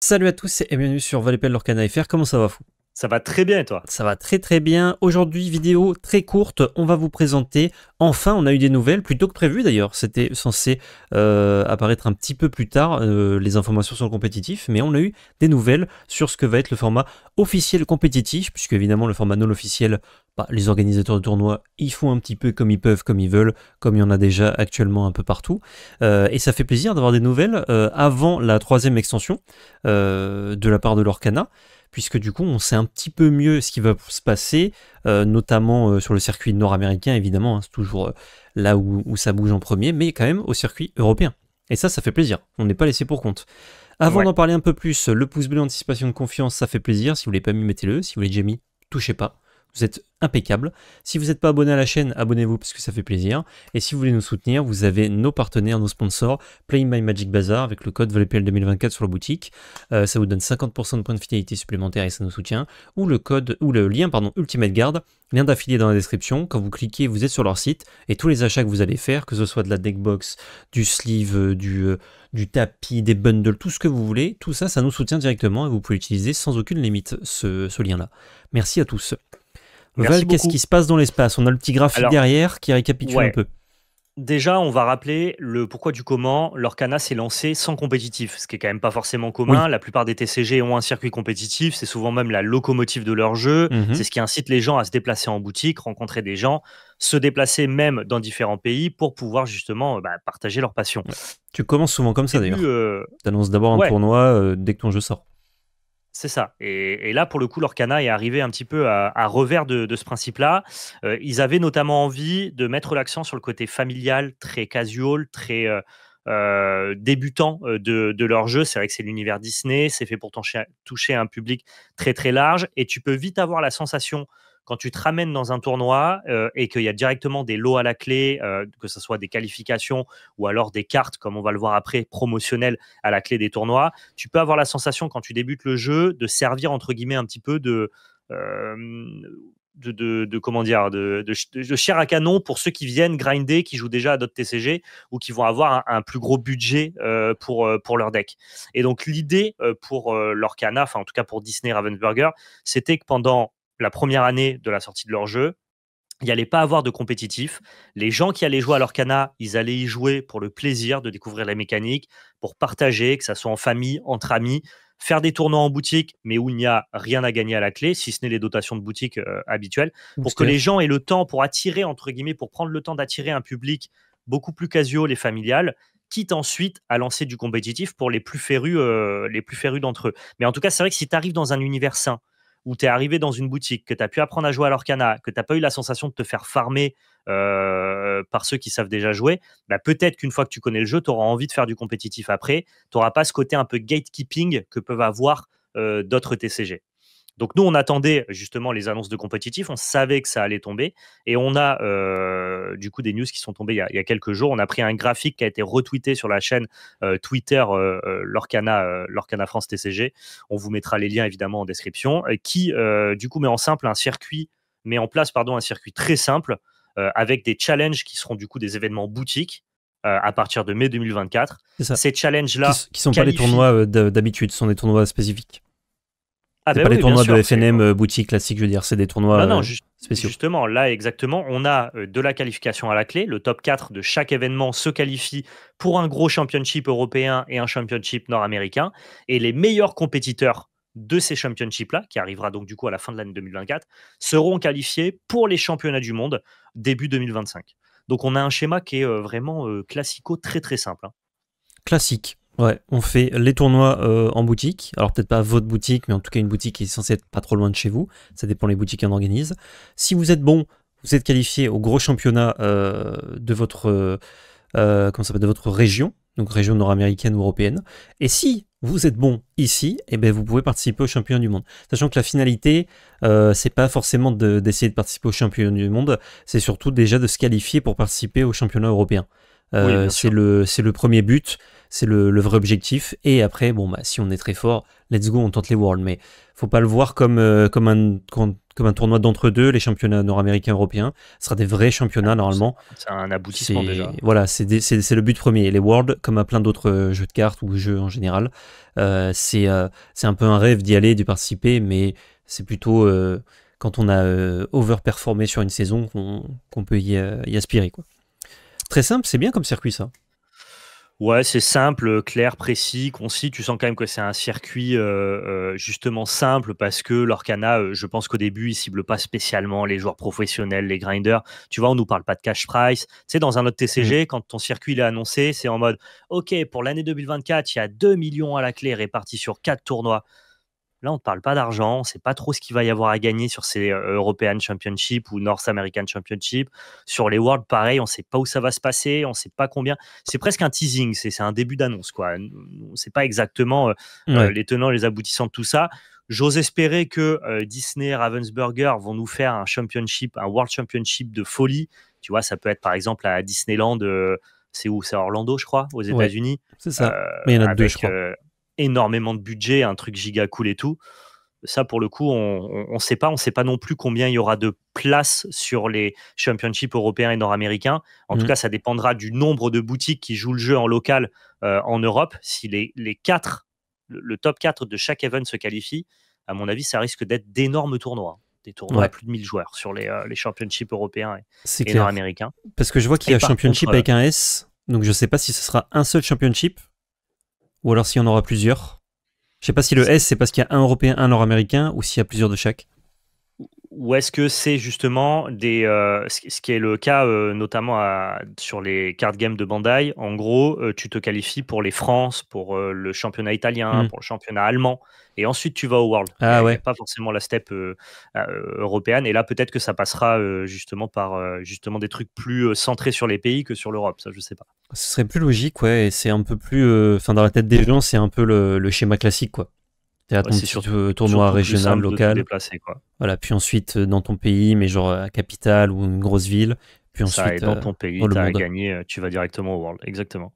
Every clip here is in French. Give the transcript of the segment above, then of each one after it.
Salut à tous et bienvenue sur Valepel Lorcana FR, comment ça va fou? Ça va très bien et toi? Ça va très très bien. Aujourd'hui, vidéo très courte, on va vous présenter, enfin on a eu des nouvelles, plus tôt que prévu d'ailleurs, c'était censé apparaître un petit peu plus tard, les informations sur le compétitif, mais on a eu des nouvelles sur ce que va être le format officiel compétitif, puisque évidemment le format non officiel, les organisateurs de tournois, ils font un petit peu comme ils peuvent, comme ils veulent, comme il y en a déjà actuellement un peu partout, et ça fait plaisir d'avoir des nouvelles avant la 3e extension de la part de Lorcana, puisque du coup on sait un petit peu mieux ce qui va se passer, notamment sur le circuit nord-américain évidemment, hein, c'est toujours là où ça bouge en premier, mais quand même au circuit européen. Et ça fait plaisir, on n'est pas laissé pour compte. Avant Ouais. d'en parler un peu plus, le pouce bleu anticipation de confiance, ça fait plaisir, si vous ne l'avez pas mis, mettez-le, si vous l'avez déjà mis, touchez pas. Vous êtes impeccable. Si vous n'êtes pas abonné à la chaîne, abonnez-vous parce que ça fait plaisir. Et si vous voulez nous soutenir, vous avez nos partenaires, nos sponsors, Playing by Magic Bazaar avec le code VLPL 2024 sur la boutique. Ça vous donne 50% de points de fidélité supplémentaires et ça nous soutient. Ou le lien Ultimate Guard, lien d'affilié dans la description. Quand vous cliquez, vous êtes sur leur site et tous les achats que vous allez faire, que ce soit de la deckbox, du sleeve, du tapis, des bundles, tout ce que vous voulez, tout ça, ça nous soutient directement et vous pouvez l'utiliser sans aucune limite, ce lien-là. Merci à tous. Merci Val, qu'est-ce beaucoup. qui se passe dans l'espace? On a le petit graphique Alors, derrière qui récapitule un ouais. peu. Déjà, on va rappeler le pourquoi du comment. Lorcana s'est lancé sans compétitif, ce qui est quand même pas forcément Oui. commun. La plupart des TCG ont un circuit compétitif, c'est souvent même la locomotive de leur jeu. Mhm. C'est ce qui incite les gens à se déplacer en boutique, rencontrer des gens, se déplacer même dans différents pays pour pouvoir justement partager leur passion. Ouais. Tu commences souvent comme ça Début, d'ailleurs. Tu annonces d'abord un ouais, tournoi dès que ton jeu sort. c'est ça. Et là, pour le coup, Lorcana est arrivé un petit peu à revers de ce principe-là. Ils avaient notamment envie de mettre l'accent sur le côté familial, très casual, très débutant de leur jeu. C'est vrai que c'est l'univers Disney, c'est fait pour toucher un public très très large. Et tu peux vite avoir la sensation, quand tu te ramènes dans un tournoi et qu'il y a directement des lots à la clé, que ce soit des qualifications ou alors des cartes, comme on va le voir après, promotionnelles à la clé des tournois, tu peux avoir la sensation quand tu débutes le jeu de servir entre guillemets un petit peu euh, comment dire de chair à canon pour ceux qui viennent grinder, qui jouent déjà à d'autres TCG ou qui vont avoir un plus gros budget pour leur deck. Et donc l'idée pour Lorcana, enfin en tout cas pour Disney Ravensburger, c'était que pendant la première année de la sortie de leur jeu, il n'y allait pas avoir de compétitif. Les gens qui allaient jouer à l'Orcana, ils allaient y jouer pour le plaisir de découvrir la mécanique, pour partager, que ça soit en famille, entre amis, faire des tournois en boutique, mais où il n'y a rien à gagner à la clé, si ce n'est les dotations de boutique habituelles, pour que les Booster. gens aient le temps, pour attirer, entre guillemets, pour prendre le temps d'attirer un public beaucoup plus casual et familial, quitte ensuite à lancer du compétitif pour les plus férus d'entre eux. Mais en tout cas, c'est vrai que si tu arrives dans un univers sain, où tu es arrivé dans une boutique, que tu as pu apprendre à jouer à l'Orcana, que tu n'as pas eu la sensation de te faire farmer par ceux qui savent déjà jouer, peut-être qu'une fois que tu connais le jeu, tu auras envie de faire du compétitif après. Tu n'auras pas ce côté un peu gatekeeping que peuvent avoir d'autres TCG. Donc nous, on attendait justement les annonces de compétitif, on savait que ça allait tomber, et on a du coup des news qui sont tombées il y a quelques jours. On a pris un graphique qui a été retweeté sur la chaîne Twitter Lorcana France TCG. On vous mettra les liens évidemment en description, qui du coup met en place un circuit très simple avec des challenges qui seront du coup des événements boutiques à partir de mai 2024. C'est ça. Ces challenges-là Qui sont pas les qualifient. tournois d'habitude, ce sont des tournois spécifiques. Ah C'est ben pas les oui, bien tournois de sûr. FNM boutique classique, je veux dire, c'est des tournois Non, non, spéciaux. justement, là, exactement, on a de la qualification à la clé. Le top 4 de chaque événement se qualifie pour un gros championship européen et un championship nord-américain. Et les meilleurs compétiteurs de ces championships-là, qui arrivera donc du coup à la fin de l'année 2024, seront qualifiés pour les championnats du monde début 2025. Donc on a un schéma qui est vraiment classico, très très simple, hein. Classique. Ouais, on fait les tournois en boutique. Alors peut-être pas votre boutique, mais en tout cas une boutique qui est censée être pas trop loin de chez vous. Ça dépend les boutiques qui en organisent. Si vous êtes bon, vous êtes qualifié au gros championnat de votre de votre région, donc région nord-américaine ou européenne. Et si vous êtes bon ici, eh ben vous pouvez participer au championnat du monde. Sachant que la finalité, c'est pas forcément d'essayer de participer au championnat du monde, c'est surtout déjà de se qualifier pour participer au championnat européen. Oui, bien sûr. C'est le premier but, c'est le vrai objectif. Et après, bon, bah, si on est très fort, let's go, on tente les Worlds. Mais faut pas le voir comme un tournoi d'entre-deux, les championnats nord-américains, européens. Ce sera des vrais championnats normalement. C'est un aboutissement déjà. Voilà, c'est le but premier. Les Worlds, comme à plein d'autres jeux de cartes ou jeux en général, c'est un peu un rêve d'y aller, d'y participer, mais c'est plutôt quand on a overperformé sur une saison qu'on peut y aspirer, quoi. Très simple, c'est bien comme circuit, ça. Ouais, c'est simple, clair, précis, concis. Tu sens quand même que c'est un circuit justement simple parce que l'Orcana, je pense qu'au début, ils ciblent pas spécialement les joueurs professionnels, les grinders. Tu vois, on nous parle pas de cash price. Tu sais, dans un autre Mm. TCG, quand ton circuit il est annoncé, c'est en mode OK, pour l'année 2024, il y a 2 millions à la clé répartis sur 4 tournois. Là, on ne parle pas d'argent, on ne sait pas trop ce qu'il va y avoir à gagner sur ces European Championship ou North American Championship. Sur les Worlds, pareil, on ne sait pas où ça va se passer, on ne sait pas combien. C'est presque un teasing, c'est un début d'annonce, quoi. On ne sait pas exactement Ouais. les tenants, les aboutissants de tout ça. J'ose espérer que Disney, Ravensburger vont nous faire un championship, un World Championship de folie. Tu vois, ça peut être par exemple à Disneyland, c'est où? C'est à Orlando, je crois, aux Ouais, États-Unis, c'est ça. Mais il y en a deux, je avec crois. énormément de budget, un truc giga cool et tout. Ça, pour le coup, on sait pas. On sait pas non plus combien il y aura de places sur les championships européens et nord-américains. En tout Mm. cas, ça dépendra du nombre de boutiques qui jouent le jeu en local en Europe. Si les 4, le top 4 de chaque event se qualifie, à mon avis, ça risque d'être d'énormes tournois. Des tournois à Ouais, plus de 1000 joueurs sur les championships européens c'est et clair. nord-américains. Parce que je vois qu'il y Et a par Championship contre, avec un S, donc je sais pas si ce sera un seul Championship ou alors s'il y en aura plusieurs. Je sais pas si le S c'est parce qu'il y a un européen, un nord-américain ou s'il y a plusieurs de chaque. ou est-ce que c'est justement ce qui est le cas notamment sur les card games de Bandai? En gros, tu te qualifies pour les France, pour le championnat italien, Mm. pour le championnat allemand, et ensuite tu vas au World. Ah Il y a ouais, pas forcément la step européenne, et là peut-être que ça passera justement par justement des trucs plus centrés sur les pays que sur l'Europe. Ça, je sais pas. ce serait plus logique, ouais, et c'est un peu plus. Enfin, dans la tête des gens, c'est un peu le schéma classique, quoi. T'as Ouais, ton c'est petit tournoi surtout plus régional, simple de te local, déplacer, quoi. voilà, puis ensuite dans ton pays, mais genre à capitale ou une grosse ville, puis Ça, et ensuite dans ton dans pays, le tu as monde. gagné, tu vas directement au World. Exactement.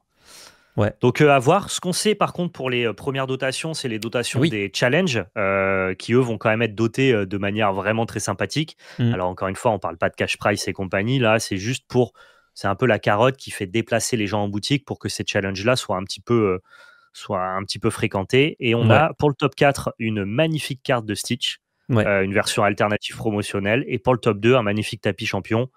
Ouais. Donc, à voir. Ce qu'on sait, par contre, pour les premières dotations, c'est les dotations Oui. des challenges, qui, eux, vont quand même être dotés de manière vraiment très sympathique. Mm. Alors, encore une fois, on parle pas de cash price et compagnie. Là, c'est juste c'est un peu la carotte qui fait déplacer les gens en boutique pour que ces challenges-là soient un petit peu fréquentés. Et on Ouais. a, pour le top 4, une magnifique carte de Stitch, Ouais. une version alternative promotionnelle. Et pour le top 2, un magnifique tapis champion.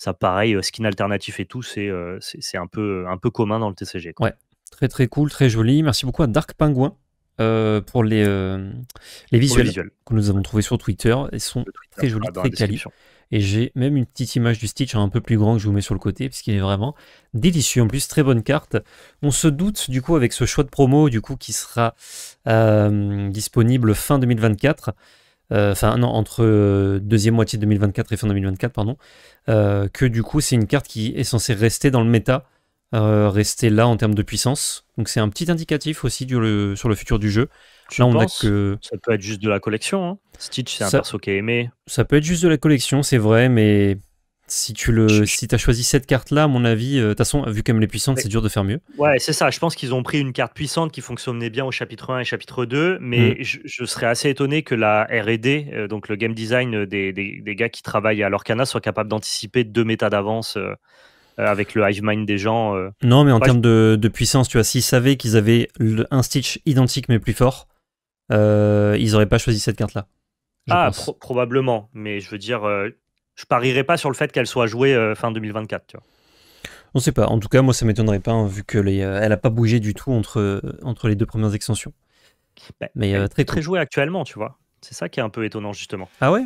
Ça, pareil, skin alternatif et tout, c'est un peu commun dans le TCG, quoi. Ouais. Très très cool, très joli. Merci beaucoup à Dark Penguin pour les Pour le visuels visuel. que nous avons trouvés sur Twitter. Ils sont Le Twitter très jolis, sera dans la très quali. description. Et j'ai même une petite image du Stitch un peu plus grand que je vous mets sur le côté, puisqu'il est vraiment délicieux. En plus, très bonne carte. On se doute, du coup, avec ce choix de promo, du coup, qui sera disponible fin 2024. Enfin, non, entre deuxième moitié 2024 et fin 2024, pardon. Que du coup, c'est une carte qui est censée rester dans le méta, rester là en termes de puissance. Donc, c'est un petit indicatif aussi sur le futur du jeu. Tu Là, on a penses? que. Ça peut être juste de la collection, hein. Stitch, c'est un Ça, perso qui est aimé. Ça peut être juste de la collection, c'est vrai, mais si Je- je- si t'as choisi cette carte-là, à mon avis, de toute façon, vu comme elle est puissante, mais- c'est dur de faire mieux. Ouais, c'est ça. Je pense qu'ils ont pris une carte puissante qui fonctionnait bien au chapitre 1 et chapitre 2, Mm. mais je serais assez étonné que la R&D, donc le game design des gars qui travaillent à l'Orcana, soit capable d'anticiper 2 métas d'avance avec le hive mind des gens. Non, mais en Ouais, termes de puissance, tu vois, s'ils savaient qu'ils avaient un Stitch identique mais plus fort, ils auraient pas choisi cette carte-là, je pense. probablement, mais je veux dire, je parierais pas sur le fait qu'elle soit jouée fin 2024, tu vois. On sait pas. En tout cas, moi, ça m'étonnerait pas, hein, vu que elle a pas bougé du tout entre les deux premières extensions. Bah, Mais elle est très très cool. jouée actuellement, tu vois. C'est ça qui est un peu étonnant, justement. Ah ouais?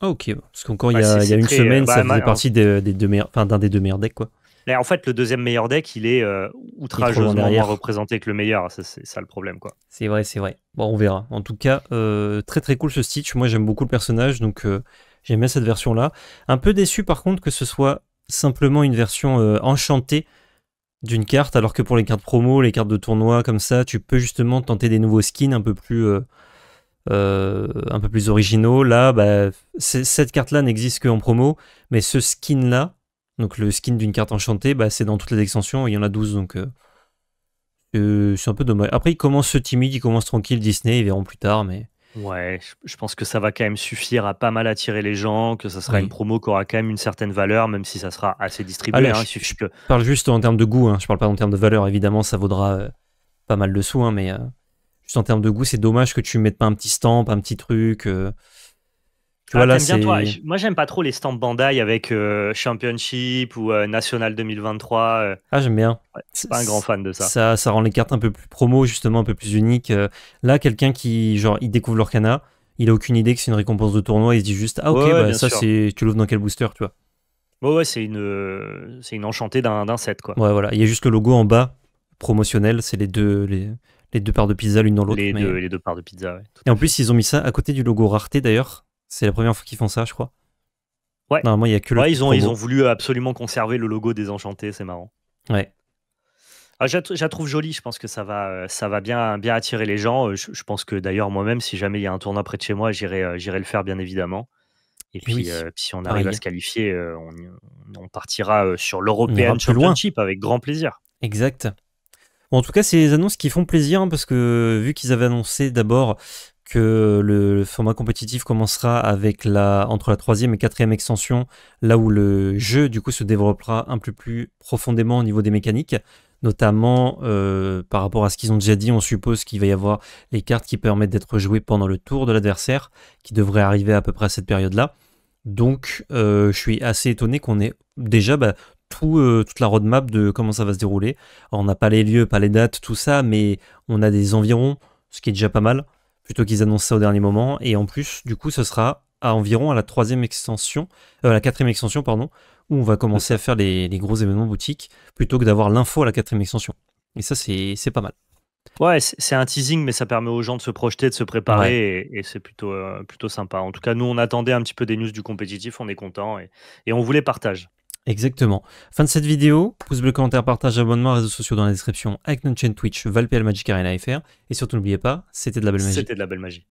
Ah ok. Parce qu'encore Ouais, il y a une très. semaine, ça faisait partie des deux meilleurs, enfin d'un des deux meilleurs decks, quoi. Mais en fait, le deuxième meilleur deck, il est Il est trop loin outrageusement moins derrière. représenté que le meilleur. C'est ça le problème, quoi. C'est vrai, c'est vrai. Bon, on verra. En tout cas, très très cool ce Stitch. Moi, j'aime beaucoup le personnage, donc j'aime bien cette version-là. Un peu déçu, par contre, que ce soit simplement une version enchantée d'une carte, alors que pour les cartes promo, les cartes de tournoi, comme ça, tu peux justement tenter des nouveaux skins un peu plus originaux. Là, bah, cette carte-là n'existe qu'en promo, mais ce skin-là, Donc le skin d'une carte enchantée, bah, c'est dans toutes les extensions, il y en a 12, donc c'est un peu dommage. Après, ils commencent timide, ils commencent tranquille, Disney, ils verront plus tard, mais Ouais, je pense que ça va quand même suffire à pas mal attirer les gens, que ça sera une oui. promo qui aura quand même une certaine valeur, même si ça sera assez Ah distribué, là, hein. Il je suffit que parle juste en termes de goût, hein. Je parle pas en termes de valeur, évidemment, ça vaudra pas mal de sous, hein, mais juste en termes de goût, c'est dommage que tu mettes pas un petit stamp, un petit truc. Tu vois, ah, là, t'aimes bien toi? c'est. Moi, j'aime pas trop les stamps Bandai avec, Championship ou, National 2023, Ah, j'aime bien. ouais, je suis pas un grand fan de ça. Ça rend les cartes un peu plus promo, justement, un peu plus uniques. Là, quelqu'un qui, genre, il découvre l'Orcana, il a aucune idée que c'est une récompense de tournoi, il se dit juste, ah, ok, Ouais, ouais, bah bien ça, sûr. c'est. Tu l'ouvres dans quel booster, tu vois. Ouais, ouais, c'est une enchantée d'un set, quoi. Ouais, voilà. Il y a juste le logo en bas, promotionnel, c'est les deux parts de pizza l'une dans l'autre. Mais... Les 2 parts de pizza, ouais, tout Et à en fait. plus, ils ont mis ça à côté du logo rareté, d'ailleurs. C'est la première fois qu'ils font ça, je crois. Ouais. Normalement, il y a que le Ouais, truc ils ont promo. voulu absolument conserver le logo des enchantés, c'est marrant. Ouais. Ah, je la trouve jolie, je pense que ça va bien attirer les gens, je pense que d'ailleurs moi-même si jamais il y a un tournoi près de chez moi, j'irai le faire bien évidemment et Et oui, puis si on arrive à pareil. se qualifier, on partira, sur On ira l'European plus loin. Championship avec grand plaisir. Exact. Bon, en tout cas, c'est des annonces qui font plaisir, hein, parce que vu qu'ils avaient annoncé d'abord que le format compétitif commencera avec entre la troisième et quatrième extension, là où le jeu du coup se développera un peu plus profondément au niveau des mécaniques, notamment par rapport à ce qu'ils ont déjà dit, on suppose qu'il va y avoir les cartes qui permettent d'être jouées pendant le tour de l'adversaire, qui devraient arriver à peu près à cette période-là. Donc, je suis assez étonné qu'on ait déjà toute la roadmap de comment ça va se dérouler. Alors, on n'a pas les lieux, pas les dates, tout ça, mais on a des environs, ce qui est déjà pas mal, plutôt qu'ils annoncent ça au dernier moment. Et en plus, du coup, ce sera environ à la troisième extension, la quatrième extension, pardon, où on va C'est commencer à ça. faire les gros événements boutiques, plutôt que d'avoir l'info à la quatrième extension. Et ça, c'est pas mal. Ouais, c'est un teasing, mais ça permet aux gens de se projeter, de se Ouais, préparer et c'est plutôt sympa. En tout cas, nous, on attendait un petit peu des news du compétitif, on est content et on vous les partage. exactement. Fin de cette vidéo, pouce bleu, commentaire, partage, abonnement, réseaux sociaux dans la description avec notre chaîne Twitch, ValPL Magic Arena FR. Et surtout, n'oubliez pas, c'était de la belle magie. C'était de la belle magie.